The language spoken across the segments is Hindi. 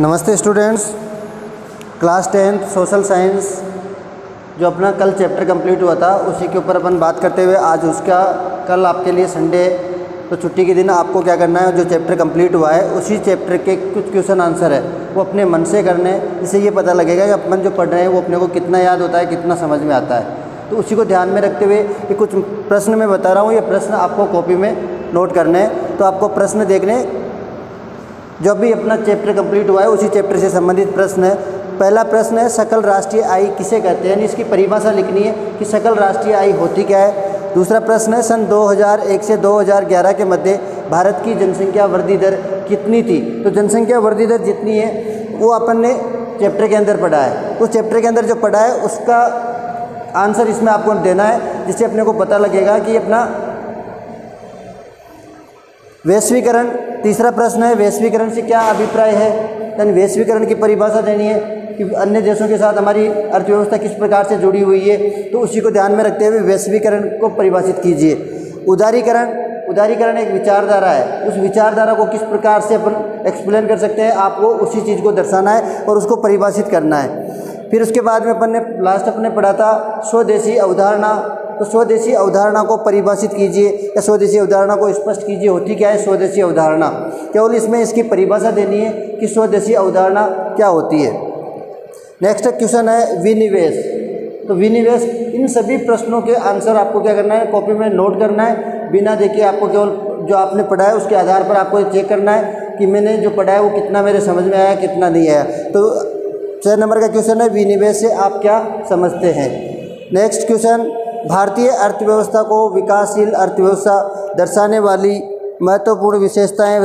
नमस्ते students, class 10th social science जो अपना कल चैप्टर कंप्लीट हुआ था उसी के ऊपर अपन बात करते हुए आज उसका कल आपके लिए संडे तो छुट्टी के दिन आपको क्या करना है, जो चैप्टर कंप्लीट हुआ है उसी चैप्टर के कुछ क्वेश्चन आंसर है वो अपने मन से करने हैं। इससे ये पता लगेगा कि अपन जो पढ़ रहे हैं वो अपने को कितना याद होता है, कितना समझ में आता है। तो उसी को ध्यान में रखते हुए ये कुछ प्रश्न मैं बता रहा हूँ, ये प्रश्न आपको कॉपी में नोट करने हैं। तो आपको प्रश्न देखने, जो भी अपना चैप्टर कंप्लीट हुआ है उसी चैप्टर से संबंधित प्रश्न है। पहला प्रश्न है सकल राष्ट्रीय आय किसे कहते हैं, यानी इसकी परिभाषा लिखनी है कि सकल राष्ट्रीय आय होती क्या है। दूसरा प्रश्न है सन 2001 से 2011 के मध्य भारत की जनसंख्या वृद्धि दर कितनी थी। तो जनसंख्या वृद्धि दर जितनी है वो अपन ने चैप्टर के अंदर पढ़ा है, उस चैप्टर के अंदर जो पढ़ा है उसका आंसर इसमें आपको देना है, जिससे अपने को पता लगेगा कि अपना वैश्वीकरण। तीसरा प्रश्न है वैश्वीकरण से क्या अभिप्राय है, यानी वैश्वीकरण की परिभाषा देनी है कि अन्य देशों के साथ हमारी अर्थव्यवस्था किस प्रकार से जुड़ी हुई है। तो उसी को ध्यान में रखते हुए वैश्वीकरण को परिभाषित कीजिए। उदारीकरण एक विचारधारा है, उस विचारधारा को किस प्रकार से अपन एक्सप्लेन कर सकते हैं, आपको उसी चीज़ को दर्शाना है और उसको परिभाषित करना है। फिर उसके बाद में अपन ने लास्ट अपने पढ़ा था स्वदेशी अवधारणा। तो स्वदेशी अवधारणा को परिभाषित कीजिए या स्वदेशी अवधारणा को स्पष्ट कीजिए, होती क्या है स्वदेशी अवधारणा। केवल इसमें इसकी परिभाषा देनी है कि स्वदेशी अवधारणा क्या होती है। नेक्स्ट क्वेश्चन है विनिवेश। तो विनिवेश, इन सभी प्रश्नों के आंसर आपको क्या करना है, कॉपी में नोट करना है, बिना देखे आपको केवल जो आपने पढ़ा है उसके आधार पर आपको चेक करना है कि मैंने जो पढ़ा है वो कितना मेरे समझ में आया, कितना नहीं आया। तो 6 नंबर का क्वेश्चन है विनिवेश से आप क्या समझते हैं। नेक्स्ट क्वेश्चन, भारतीय अर्थव्यवस्था को विकासशील अर्थव्यवस्था दर्शाने वाली महत्वपूर्ण विशेषताएं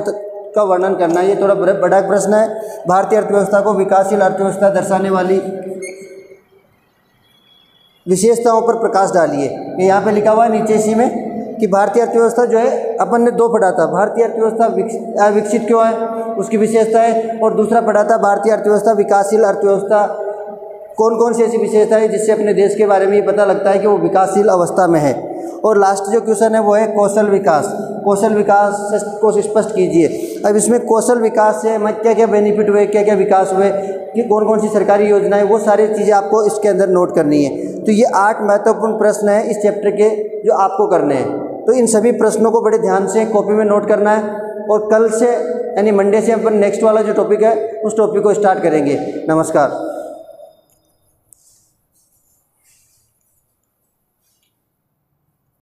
का वर्णन करना। ये थोड़ा बड़ा प्रश्न है। भारतीय अर्थव्यवस्था को विकासशील अर्थव्यवस्था दर्शाने वाली विशेषताओं पर प्रकाश डालिए। ये यहाँ पे लिखा हुआ है नीचे इसी में कि भारतीय अर्थव्यवस्था जो है अपन ने 2 पढ़ा था, भारतीय अर्थव्यवस्था विकसित क्यों है उसकी विशेषता है, और दूसरा पढ़ा था भारतीय अर्थव्यवस्था विकासशील अर्थव्यवस्था। कौन कौन सी ऐसी विशेषता है जिससे अपने देश के बारे में ये पता लगता है कि वो विकासशील अवस्था में है। और लास्ट जो क्वेश्चन है वो है कौशल विकास। कौशल विकास को स्पष्ट कीजिए। अब इसमें कौशल विकास से हमें क्या क्या बेनिफिट हुए, क्या क्या विकास हुए, कि कौन कौन सी सरकारी योजनाएं, वो सारी चीज़ें आपको इसके अंदर नोट करनी है। तो ये 8 महत्वपूर्ण प्रश्न हैं इस चैप्टर के जो आपको करने हैं। तो इन सभी प्रश्नों को बड़े ध्यान से कॉपी में नोट करना है, और कल से यानी मंडे से अपन नेक्स्ट वाला जो टॉपिक है उस टॉपिक को स्टार्ट करेंगे। नमस्कार।